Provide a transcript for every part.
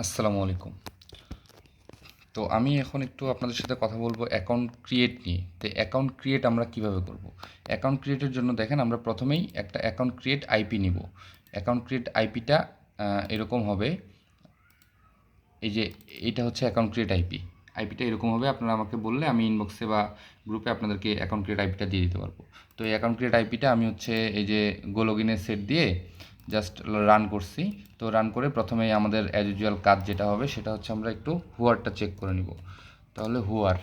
আসসালামু আলাইকুম। তো আমি এখন একটু আপনাদের সাথে কথা বলবো অ্যাকাউন্ট ক্রিয়েট নিয়ে। তো অ্যাকাউন্ট ক্রিয়েট আমরা কিভাবে করব? অ্যাকাউন্ট ক্রিয়েটের জন্য দেখেন আমরা প্রথমেই একটা অ্যাকাউন্ট ক্রিয়েট আইপি নিব। অ্যাকাউন্ট ক্রিয়েট আইপিটা এরকম হবে, এই যে এটা হচ্ছে অ্যাকাউন্ট ক্রিয়েট আইপি। আইপিটা এরকম হবে, আপনারা আমাকে বললে আমি ইনবক্সে বা গ্রুপে আপনাদেরকে অ্যাকাউন্ট ক্রিয়েট আইপিটা দিয়ে দিতে পারবো। তো এই অ্যাকাউন্ট ক্রিয়েট আইপিটা আমি হচ্ছে এই যে গো লগইনের সেট দিয়ে জাস্ট রান করছি। তো রান করে প্রথমেই আমাদের অ্যাজ ইউজুয়াল কাজ যেটা হবে সেটা হচ্ছে আমরা একটু হুয়ারটা চেক করে নিব। তাহলে হুয়ার,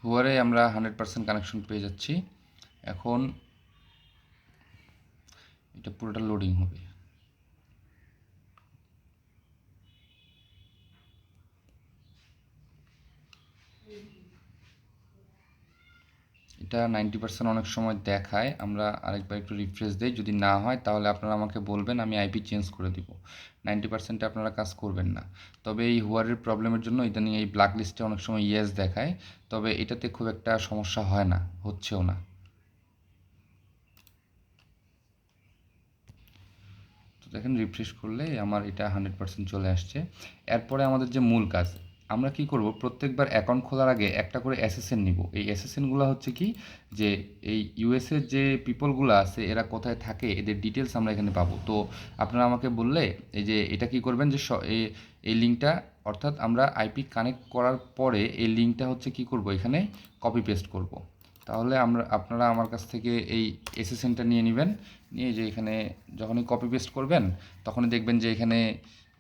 হুয়ারে আমরা 100% কানেকশন পেয়ে যাচ্ছি। এখন এটা পুরোটা লোডিং হবে। এটা 90% অনেক সময় দেখায়, আমরা আরেকবার একটু রিফ্রেশ দিই, যদি না হয় তাহলে আপনারা আমাকে বলবেন, আমি আইপি চেঞ্জ করে দিব। 90%-এ আপনারা কাজ করবেন না। তবে এই হুয়ারের প্রবলেমের জন্য ইদানিং এই ব্ল্যাক লিস্টে অনেক সময় ইয়েস দেখায়, তবে এটাতে খুব একটা সমস্যা হয় না, হচ্ছেও না। তো দেখেন রিফ্রেশ করলে আমার এটা 100% চলে আসছে। এরপরে আমাদের যে মূল কাজ, আমরা কি করব, প্রত্যেকবার অ্যাকাউন্ট খোলার আগে একটা করে এসএসএন নিব। এই এসএসএনগুলো হচ্ছে কি, যে এই ইউএসএর যে পিপলগুলো আছে এরা কোথায় থাকে এদের ডিটেলস আমরা এখানে পাবো। তো আপনারা আমাকে বললে এই যে এটা কি করবেন, যে এই লিঙ্কটা, অর্থাৎ আমরা আইপি কানেক্ট করার পরে এই লিঙ্কটা হচ্ছে কি করব, এখানে কপি পেস্ট করব। তাহলে আপনারা আমার কাছ থেকে এই এসএসএনটা নিয়ে নেবেন, নিয়ে যে এখানে যখনই কপি পেস্ট করবেন তখনই দেখবেন যে এখানে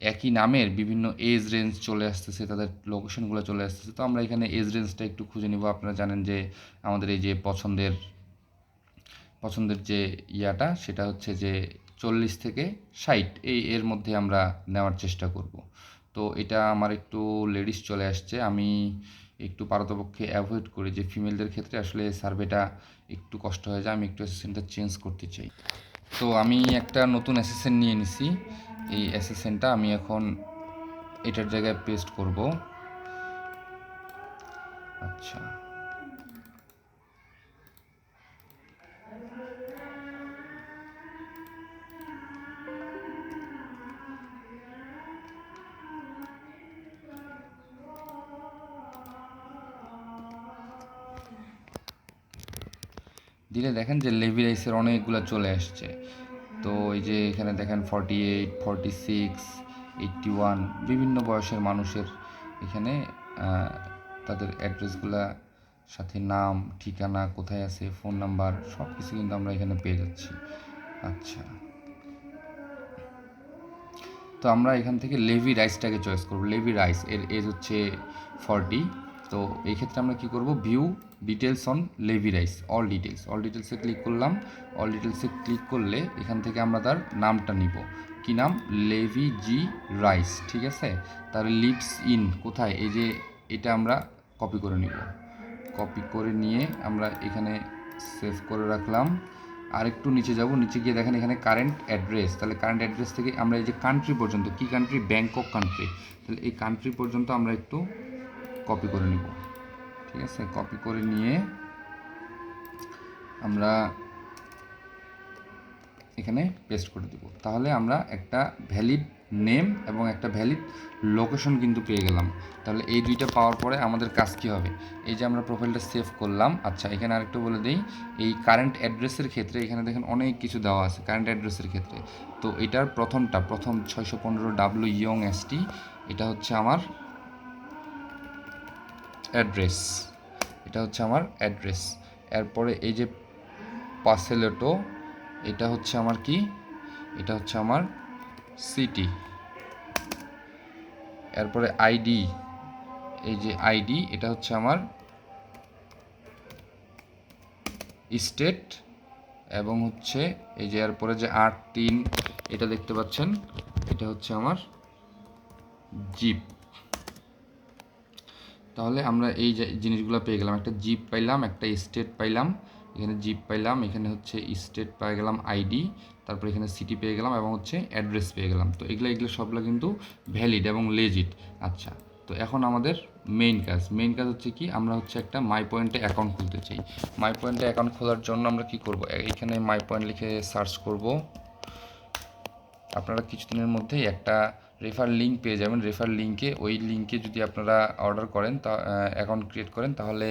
একই নামের বিভিন্ন এজ রেঞ্জ চলে আসতেছে, তাদের লোকেশনগুলো চলে আসতেছে। তো আমরা এখানে এজ রেঞ্জটা একটু খুঁজে নিব। আপনারা জানেন যে আমাদের এই যে পছন্দের যে ইয়াটা, সেটা হচ্ছে যে 40 থেকে 60 এর মধ্যে আমরা নেওয়ার চেষ্টা করব। তো এটা আমার একটু লেডিস চলে আসছে, আমি একটু পারতপক্ষে অ্যাভয়েড করি, যে ফিমেলদের ক্ষেত্রে আসলে সার্ভেটা একটু কষ্ট হয়ে যায়, আমি একটু অ্যাসিস্ট্যান্টটা চেঞ্জ করতে চাই। তো আমি একটা নতুন অ্যাসিস্ট্যান্ট নিয়ে নিছি। এই অ্যাসিস্ট্যান্টটা আমি এখন এটার জায়গায় পেস্ট করব। আচ্ছা, দিলে দেখেন যে লেভি রাইসের অনেকগুলো চলে আসছে। তো এই যে এখানে দেখেন 48, 46, 81 বিভিন্ন বয়সের মানুষের এখানে তাদের অ্যাড্রেসগুলা, সাথে নাম, ঠিকানা, কোথায় আছে, ফোন নাম্বার, সব কিছু কিন্তু আমরা এখানে পেয়ে যাচ্ছি। আচ্ছা, তো আমরা এখান থেকে লেভি রাইসটাকে চয়েস করব। লেভি রাইস এর এজ হচ্ছে 40। তো এই ক্ষেত্রে আমরা কি করব, view details on levy rice, all ডিটেলসে ক্লিক করলাম। অল ডিটেলসে ক্লিক করলে এখান থেকে আমরা তার নামটা নিব। কি নাম? লেভি জি রাইস, ঠিক আছে। তাহলে লিভস ইন কোথায়, এই যে এটা আমরা কপি করে নিব। কপি করে নিয়ে আমরা এখানে সেভ করে রাখলাম। আরেকটু নিচে যাব, নিচে গিয়ে দেখেন এখানে কারেন্ট অ্যাড্রেস। তাহলে কারেন্ট অ্যাড্রেস থেকে আমরা এই যে কান্ট্রি পর্যন্ত, কি কান্ট্রি? Bangkok country. তাহলে এই কান্ট্রি পর্যন্ত আমরা একটু কপি করে নিব, ঠিক আছে। কপি করে নিয়ে আমরা এখানে পেস্ট করে দেব। তাহলে আমরা একটা ভ্যালিড নেম এবং একটা ভ্যালিড লোকেশন কিন্তু পেয়ে গেলাম। তাহলে এই দুইটা পাওয়ার পরে আমাদের কাজ কী হবে, এই যে আমরা প্রোফাইলটা সেভ করলাম। আচ্ছা, এখানে আরেকটু বলে দিই, এই কারেন্ট অ্যাড্রেসের ক্ষেত্রে এখানে দেখেন অনেক কিছু দেওয়া আছে কারেন্ট অ্যাড্রেসের ক্ষেত্রে। তো এটার প্রথম 615 ইয়ং এসটি, এটা হচ্ছে আমার অ্যাড্রেস, এটা হচ্ছে আমার অ্যাড্রেস। এরপরে এই যে পাসেলেটো, এটা হচ্ছে আমার কি, এটা হচ্ছে আমার সিটি। এরপরে আইডি, এই যে আইডি, এটা হচ্ছে আমার স্টেট। এবং হচ্ছে এই যে এরপরে যে 8-3 এটা দেখতে পাচ্ছেন, এটা হচ্ছে আমার জিপ। তাহলে আমরা এই যে জিনিসগুলো পেয়ে গেলাম, একটা জিপ পাইলাম, একটা স্টেট পাইলাম, এখানে জিপ পাইলাম, এখানে হচ্ছে স্টেট পেয়ে গেলাম আইডি, তারপর এখানে সিটি পেয়ে গেলাম এবং হচ্ছে অ্যাড্রেস পেয়ে গেলাম। তো এগুলো সবগুলো কিন্তু ভ্যালিড এবং লেজিট। আচ্ছা, তো এখন আমাদের মেইন কাজ হচ্ছে কি, আমরা হচ্ছে একটা মাই পয়েন্টে অ্যাকাউন্ট খুলতে চাই। মাই পয়েন্টে অ্যাকাউন্ট খোলার জন্য আমরা কি করব, এখানে মাই পয়েন্ট লিখে সার্চ করব। আপনারা কিছুদিনের মধ্যেই একটা রেফার লিঙ্ক পেয়ে যাবেন। রেফার লিঙ্কে, ওই লিঙ্কে যদি আপনারা অর্ডার করেন, তা অ্যাকাউন্ট ক্রিয়েট করেন, তাহলে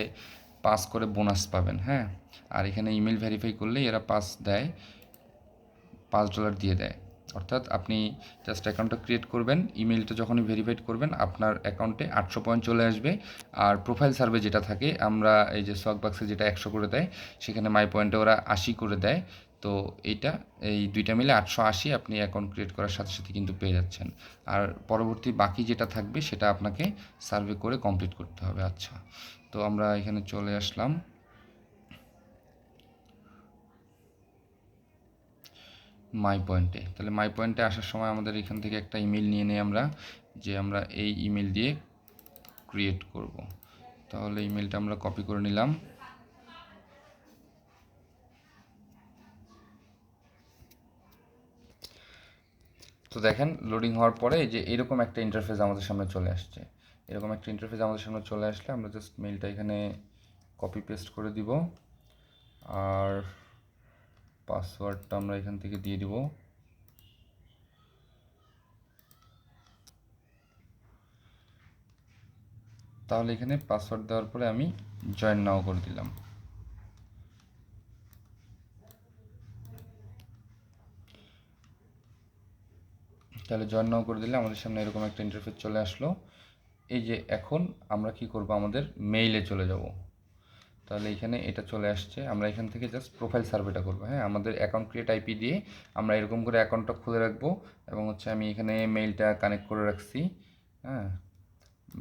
5 করে বোনাস পাবেন। হ্যাঁ, আর এখানে ইমেল ভেরিফাই করলে এরা 5 দেয়, $5 দিয়ে দেয়। অর্থাৎ আপনি জাস্ট অ্যাকাউন্টটা ক্রিয়েট করবেন, ইমেলটা যখনই ভেরিফাইড করবেন আপনার অ্যাকাউন্টে 800 পয়েন্ট চলে আসবে। আর প্রোফাইল সার্ভে যেটা থাকে, আমরা এই যে সোয়াগবাক্সে যেটা 100 করে দেয়, সেখানে মাই পয়েন্টে ওরা 80 করে দেয়। তো এই দুইটা মিলে 880 আপনি অ্যাকাউন্ট ক্রিয়েট করার সাথে সাথে কিন্তু পেয়ে যাচ্ছেন। আর পরবর্তী বাকি যেটা থাকবে সেটা আপনাকে সার্ভে করে কমপ্লিট করতে হবে। আচ্ছা, তো আমরা এখানে চলে আসলাম মাই পয়েন্টে। তাহলে মাই পয়েন্টে আসার সময় আমাদের এখান থেকে একটা ইমেল নিয়ে নেই আমরা, যে আমরা এই ইমেল দিয়ে ক্রিয়েট করব। তাহলে ইমেলটা আমরা কপি করে নিলাম। তো দেখেন, লোডিং হওয়ার পরে যে এরকম একটা ইন্টারফেস আমাদের সামনে চলে আসছে। এরকম একটা ইন্টারফেস আমাদের সামনে চলে আসলে আমরা জাস্ট মেলটা এখানে কপি পেস্ট করে দিব, আর পাসওয়ার্ডটা আমরা এখান থেকে দিয়ে দিব। তাহলে এখানে পাসওয়ার্ড দেওয়ার পরে আমি জয়েন নাও করে দিলাম। তাহলে জয়েন নাও করে দিলে আমাদের সামনে এরকম একটা ইন্টারফেস চলে আসলো। এই যে এখন আমরা কি করব, আমাদের মেইলে চলে যাব। তাহলে এখানে এটা চলে আসছে, আমরা এখান থেকে জাস্ট প্রোফাইল সার্ভেটা করবো। হ্যাঁ, আমাদের অ্যাকাউন্ট ক্রিয়েট আইপি দিয়ে আমরা এরকম করে অ্যাকাউন্টটা খুলে রাখবো, এবং হচ্ছে আমি এখানে মেইলটা কানেক্ট করে রাখছি। হ্যাঁ,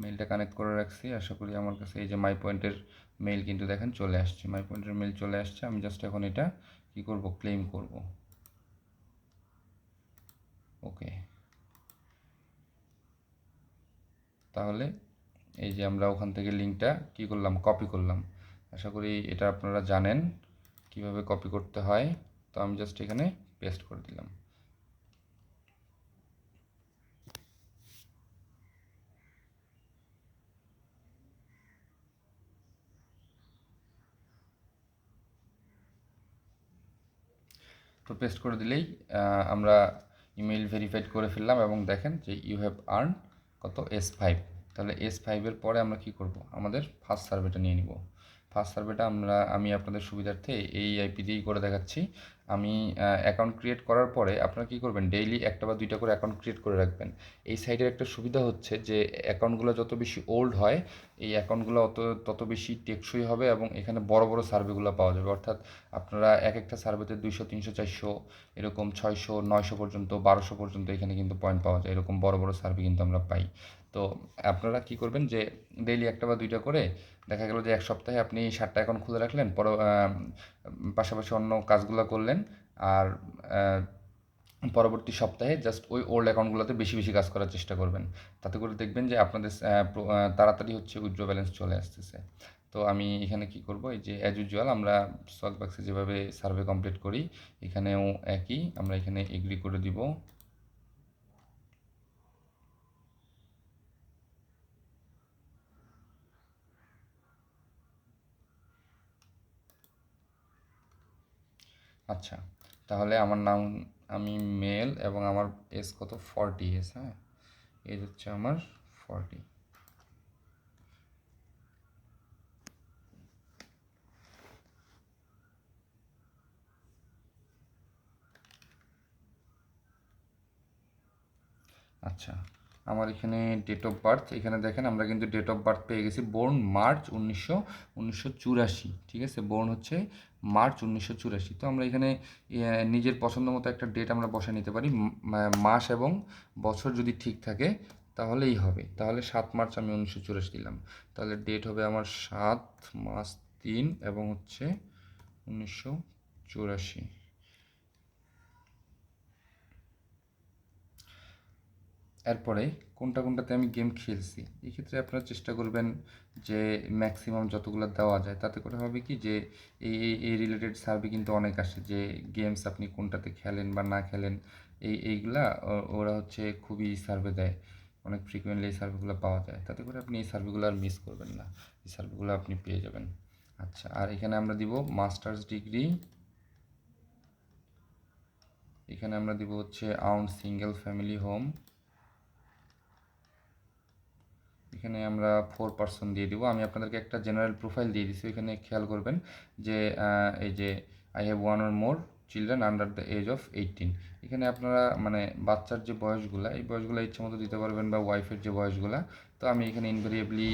মেইলটা কানেক্ট করে রাখছি, আশা করি আমার কাছে এই যে মাই পয়েন্টের মেইল কিন্তু দেখেন চলে আসছে, মাই পয়েন্টের মেইল চলে আসছে। আমি জাস্ট এখন এটা কি করব, ক্লেম করব। ওকে, তাহলে এই যে আমরা ওখান থেকে লিঙ্কটা কি করলাম, কপি করলাম। আশা করি এটা আপনারা জানেন কিভাবে কপি করতে হয়। তো আমি জাস্ট এখানে পেস্ট করে দিলাম। তো পেস্ট করে দিলেই আমরা ইমেল ভেরিফাইড করে ফেললাম, এবং দেখেন যে ইউ হ্যাভ আর্ন কত, S5। তাহলে S5-এর পরে আমরা কি করব, আমাদের ফার্স্ট সার্ভেটা নিয়ে নিব। ফার্স্ট সার্ভেটা আমি আপনাদের সুবিধার্থে এই আইপি দিয়েই করে দেখাচ্ছি। আমি অ্যাকাউন্ট ক্রিয়েট করার পরে আপনারা কী করবেন, ডেইলি একটা বা দুইটা করে অ্যাকাউন্ট ক্রিয়েট করে রাখবেন। এই সাইটের একটা সুবিধা হচ্ছে যে অ্যাকাউন্টগুলো যত বেশি ওল্ড হয়, এই অ্যাকাউন্টগুলো তত বেশি টেকসই হবে, এবং এখানে বড় বড় সার্ভেগুলো পাওয়া যাবে। অর্থাৎ আপনারা এক একটা সার্ভেতে 200, 300, 400, এরকম 600, 900 পর্যন্ত, 1200 পর্যন্ত এখানে কিন্তু পয়েন্ট পাওয়া যায়। এরকম বড় বড় সার্ভে কিন্তু আমরা পাই। তো আপনারা কি করবেন, যে ডেইলি একটা বা দুইটা করে, দেখা গেল যে এক সপ্তাহে আপনি 60টা অ্যাকাউন্ট খুলে রাখলেন, পাশাপাশি অন্য কাজগুলো করলেন, আর পরবর্তী সপ্তাহে জাস্ট ওই ওল্ড অ্যাকাউন্টগুলোতে বেশি বেশি কাজ করার চেষ্টা করবেন। তাতে করে দেখবেন যে আপনাদের তাড়াতাড়ি হচ্ছে উইথড্র ব্যালেন্স চলে আসতেছে। তো আমি এখানে কি করব, এই যে অ্যাজ ইউজুয়াল আমরা সোয়াগবাক্সে যেভাবে সার্ভে কমপ্লিট করি, এখানেও একই, আমরা এখানে এগ্রি করে দিব। আচ্ছা, তাহলে আমার নাম, আমি মেল, এবং আমার এজ কত, 40 এজ। হ্যাঁ, এজ হচ্ছে আমার 40। আচ্ছা, আমার এখানে ডেট অফ বার্থ, এখানে দেখেন আমরা কিন্তু ডেট অফ বার্থ পেয়ে গেছি, বোর্ন মার্চ 1984। ঠিক আছে, বোর্ন হচ্ছে মার্চ 1984। তো আমরা এখানে নিজের পছন্দ মতো একটা ডেট আমরা বসে নিতে পারি। মাস এবং বছর যদি ঠিক থাকে তাহলেই হবে। তাহলে 7 মার্চ আমি 1984 দিলাম। তাহলে ডেট হবে আমার 7 মাস 3 এবং হচ্ছে 1984। এরপরে কোনটাতে আমি গেম খেলছি, এই ক্ষেত্রে আপনারা চেষ্টা করবেন যে ম্যাক্সিমাম যতগুলো দেওয়া যায়, তাতে করে হবে কি যে এই রিলেটেড সার্ভে কিন্তু অনেক আসে যে গেমস আপনি কোনটাতে খেলেন বা না খেলেন, এইগুলা ওরা হচ্ছে খুবই সার্ভে দেয়, অনেক ফ্রিকুয়েন্টলি এই সার্ভেগুলো পাওয়া যায়, তাতে করে আপনি এই সার্ভেগুলো আর মিস করবেন না, এই সার্ভেগুলো আপনি পেয়ে যাবেন। আচ্ছা, আর এখানে আমরা দিব মাস্টার্স ডিগ্রি, এখানে আমরা দিব হচ্ছে আউন সিঙ্গেল ফ্যামিলি হোম, এখানে আমরা 4 দিয়ে দিব। আমি আপনাদেরকে একটা জেনারেল প্রোফাইল দিয়ে দিচ্ছি, এখানে খেয়াল করবেন যে এই যে I have one or more children under the age of 18, এখানে আপনারা মানে বাচ্চার যে বয়সগুলো, এই বয়সগুলো ইচ্ছে মতো দিতে পারবেন, বা ওয়াইফের যে বয়সগুলো। তো আমি এখানে ইনভেরিয়েবলি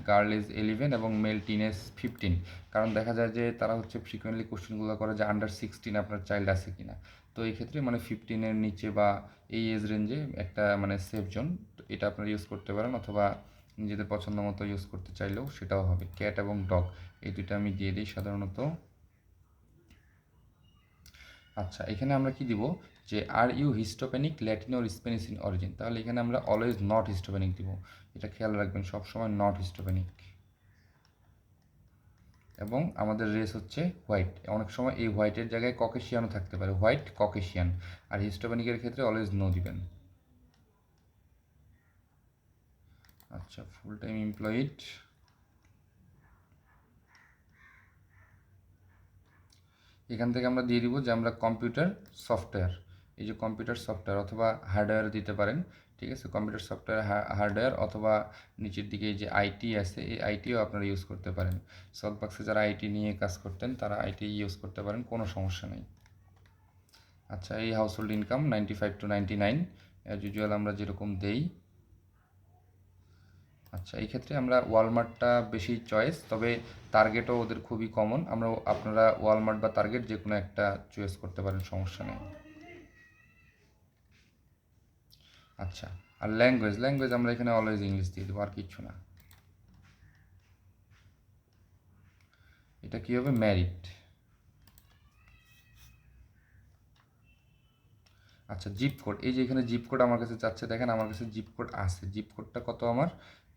গার্ল ইজ 11 এবং মেল টিনেজ 15, কারণ দেখা যায় যে তারা হচ্ছে ফ্রিকুয়েন্টলি কোশ্চেনগুলো করে যে আন্ডার 16 আপনার চাইল্ড আছে কিনা। তো এই ক্ষেত্রে মানে 15-এর নিচে বা এই এজ রেঞ্জে একটা মানে সেফ জোন, এটা আপনারা ইউজ করতে পারেন, অথবা নিজেদের পছন্দ মতো ইউজ করতে চাইলেও সেটাও হবে। ক্যাট এবং ডগ এই দুইটা আমি দিয়ে দিই সাধারণত। আচ্ছা, এখানে আমরা কি দিব যে are you Hispanic, Latin or Spanish in origin, তাহলে এখানে আমরা অলওয়েজ নট হিস্টোপ্যানিক দিব, এটা খেয়াল রাখবেন সবসময় নট হিস্টোপ্যানিক। এবং আমাদের রেস হচ্ছে হোয়াইট, অনেক সময় এই হোয়াইটের জায়গায় ককেশিয়ানও থাকতে পারে, হোয়াইট ককেশিয়ান, আর হিস্টোপ্যানিকের ক্ষেত্রে অলওয়েজ নো দিবেন। আচ্ছা, ফুল টাইম এমপ্লয়েড, এখান থেকে আমরা দিয়ে দিব যে আমরা কম্পিউটার সফটওয়্যার, এই যে কম্পিউটার সফটওয়্যার অথবা হার্ডওয়্যার দিতে পারেন, ঠিক আছে, কম্পিউটার সফটওয়্যার হার্ডওয়্যার, অথবা নিচের দিকে এই যে আইটি আছে, এই আইটিও আপনারা ইউজ করতে পারেন। সল্টবাক্সে যারা আইটি নিয়ে কাজ করতেন তারা আইটি ইউজ করতে পারেন, কোনো সমস্যা নেই। আচ্ছা, এই household income 95 to 99 as usual আমরা যেরকম দেই। আচ্ছা, এই ক্ষেত্রে আমরা ওয়ালমার্টটা বেশি চয়েস, তবে টার্গেটও ওদের খুবই কমন, আপনারা ওয়ালমার্ট বা টার্গেট যে কোনো একটা চয়েস করতে পারেন, সমস্যা নেই। আচ্ছা, আর ল্যাঙ্গুয়েজ আমরা এখানে অলওয়েজ ইংলিশ দিয়ে দেবো, আর কিচ্ছু না। এটা কী হবে, ম্যারিড। আচ্ছা, জিপ কোড, এই যে এখানে জিপ কোড আমার কাছে চাচ্ছে, দেখেন আমার কাছে জিপ কোড আছে, জিপ কোডটা কত আমার,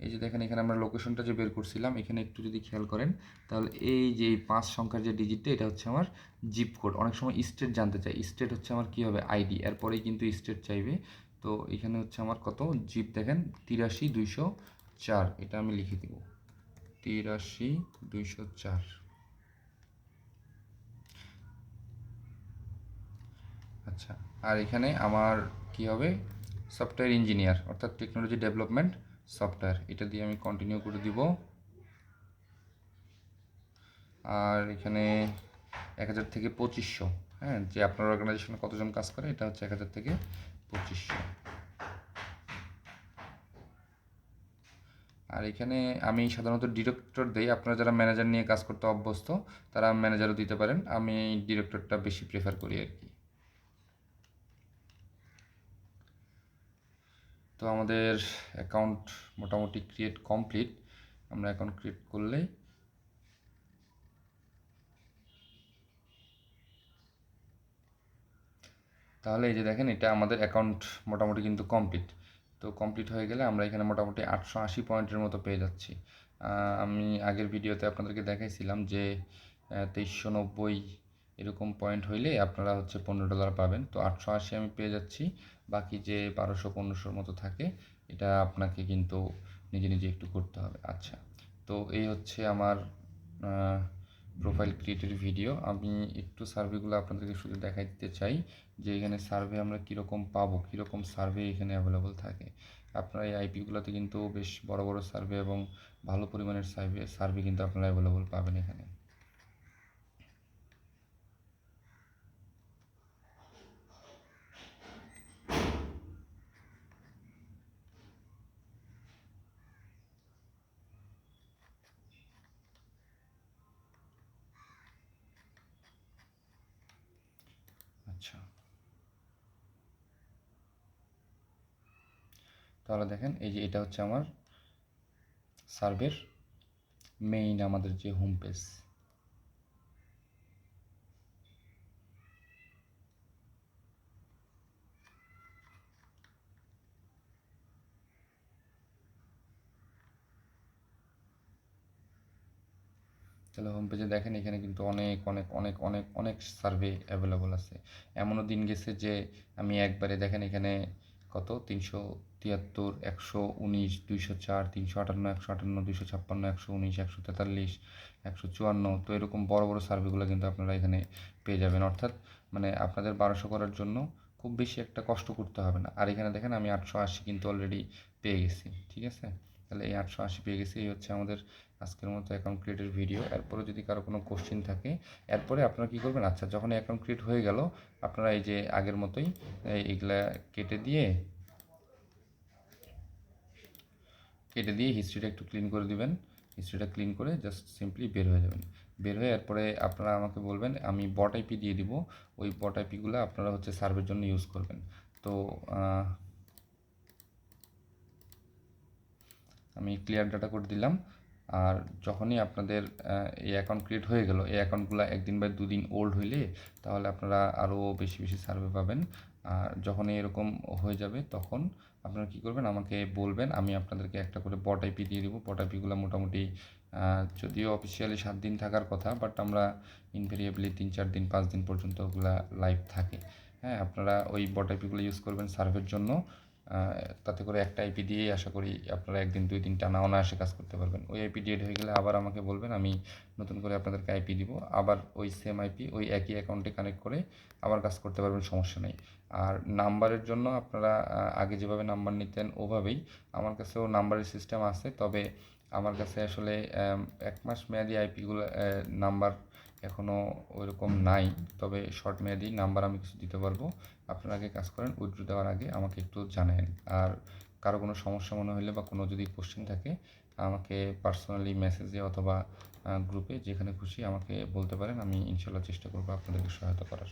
এই যে দেখেন এখানে আমরা লোকেশনটা যে বের করছিলাম, এখানে একটু যদি খেয়াল করেন তাহলে এই যে এই 5 সংখ্যার যে ডিজিটটা, এটা হচ্ছে আমার জিপ কোড। অনেক সময় স্টেট জানতে চাই, স্টেট হচ্ছে আমার কী হবে, আইডি, এরপরেই কিন্তু স্টেট চাইবে। তো এখানে হচ্ছে আমার কত জিপ, দেখেন 83204, এটা আমি লিখে দেব 83204। আচ্ছা, আর এখানে আমার কি হবে, সফটওয়্যার ইঞ্জিনিয়ার অর্থাৎ টেকনোলজি ডেভেলপমেন্ট সফটওয়্যার, এটা দিয়ে আমি কন্টিনিউ করে দিব। আর এখানে 1000 থেকে 2500, হ্যাঁ, যে আপনার অর্গানাইজেশনে কতজন কাজ করে এটা হচ্ছে 1000 থেকে 2500। আর এখানে আমি সাধারণত ডিরেক্টর দেই, আপনারা যারা ম্যানেজার নিয়ে কাজ করতে অভ্যস্ত তারা ম্যানেজারও দিতে পারেন, আমি ডিরেক্টরটা বেশি প্রেফার করি আর কি। তো আমাদের অ্যাকাউন্ট মোটামুটি ক্রিয়েট কমপ্লিট, আমরা অ্যাকাউন্ট ক্রিয়েট করলেই তাহলে এই যে দেখেন এটা আমাদের অ্যাকাউন্ট মোটামুটি কিন্তু কমপ্লিট। তো কমপ্লিট হয়ে গেলে আমরা এখানে মোটামুটি 880 পয়েন্টের মতো পেয়ে যাচ্ছি। আমি আগের ভিডিওতে আপনাদেরকে দেখাইছিলাম যে 2390 এরকম পয়েন্ট হইলে আপনারা হচ্ছে $15 পাবেন। তো 880 আমি পেয়ে যাচ্ছি, বাকি যে 1200-1500 মতো থাকে এটা আপনাকে কিন্তু নিজে নিজে একটু করতে হবে। আচ্ছা, তো এই হচ্ছে আমার প্রোফাইল ক্রিয়েটের ভিডিও। আমি একটু সার্ভেগুলো আপনাদেরকে শুধু দেখাই দিতে চাই যে এখানে সার্ভে আমরা কীরকম পাবো, কীরকম সার্ভে এখানে অ্যাভেলেবল থাকে। আপনারা এই আইপিগুলোতে কিন্তু বেশ বড় বড় সার্ভে এবং ভালো পরিমাণের সার্ভে কিন্তু আপনারা অ্যাভেলেবল পাবেন এখানে। আচ্ছা, তাহলে দেখেন এই যে এটা হচ্ছে আমার সার্ভের মেইন আমাদের যে হোম পেজ। তাহলে হোম পেজে দেখেন এখানে কিন্তু অনেক অনেক অনেক অনেক অনেক সার্ভে অ্যাভেলেবল আছে। এমনও দিন গেছে যে আমি একবারে দেখেন এখানে কত 373, 119, 204, 358, 158, 256, 119, 143, 154, তো এরকম বড় বড় সার্ভেগুলো কিন্তু আপনারা এখানে পেয়ে যাবেন। অর্থাৎ মানে আপনাদের 1200 করার জন্য খুব বেশি একটা কষ্ট করতে হবে না। আর এখানে দেখেন আমি 880 কিন্তু অলরেডি পেয়ে গেছি, ঠিক আছে। তাহলে এই 880 পেয়ে গেছি, এই হচ্ছে আমাদের আজকের মতো অ্যাকাউন্ট ক্রিয়েটের ভিডিও। এরপরে যদি কারো কোনো কোশ্চেন থাকে, এরপরে আপনারা কী করবেন, আচ্ছা যখন অ্যাকাউন্ট ক্রিয়েট হয়ে গেল আপনারা এই যে আগের মতোই এইগুলা কেটে দিয়ে হিস্ট্রিটা একটু ক্লিন করে দিবেন। হিস্ট্রিটা ক্লিন করে জাস্ট সিম্পলি বের হয়ে যাবেন। বের হয়ে এরপরে আপনারা আমাকে বলবেন, আমি বট আইপি দিয়ে দিব। ওই বট আইপিগুলো আপনারা হচ্ছে সার্ভের জন্য ইউজ করবেন। তো আমি ক্লিয়ার ডাটা কোড দিলাম। আর যখনই আপনাদের এই অ্যাকাউন্ট ক্রিয়েট হয়ে গেল, এই অ্যাকাউন্টগুলো 1 দিন বা 2 দিন ওল্ড হইলে তাহলে আপনারা আরও বেশি বেশি সার্ভে পাবেন। আর যখনই এরকম হয়ে যাবে তখন আপনারা কী করবেন, আমাকে বলবেন, আমি আপনাদেরকে একটা করে বট আইপি দিয়ে দেবো। বট আইপিগুলো মোটামুটি যদিও অফিসিয়ালি 7 দিন থাকার কথা, বাট আমরা ইনভেরিয়েবলি 3-4 দিন 5 দিন পর্যন্ত ওগুলা লাইভ থাকে। হ্যাঁ, আপনারা ওই বট আইপিগুলো ইউজ করবেন সার্ভের জন্য। তাতে করে একটা আইপি দিয়েই আশা করি আপনারা 1 দিন 2 দিন টানা অনায়াসে কাজ করতে পারবেন। ওই আইপি ডেট হয়ে গেলে আবার আমাকে বলবেন, আমি নতুন করে আপনাদেরকে আইপি দিব। আবার ওই সেম আইপি ওই একই অ্যাকাউন্টে কানেক্ট করে আবার কাজ করতে পারবেন, সমস্যা নেই। আর নাম্বারের জন্য আপনারা আগে যেভাবে নাম্বার নিতেন ওভাবেই, আমার কাছেও নাম্বারের সিস্টেম আছে। তবে আমার কাছে আসলে 1 মাস মেয়াদি আইপিগুলো নাম্বার এখনও ওইরকম নাই। তবে শর্ট মেয়াদি নাম্বার আমি কিছু দিতে পারবো। আপনারা আগে কাজ করেন, উইথড্র দেওয়ার আগে আমাকে একটু জানাবেন। আর কারো কোনো সমস্যা মনে হলে বা কোনো যদি কোশ্চেন থাকে আমাকে পার্সোনালি মেসেজে অথবা গ্রুপে যেখানে খুশি আমাকে বলতে পারেন। আমি ইনশাল্লাহ চেষ্টা করবো আপনাদেরকে সহায়তা করার।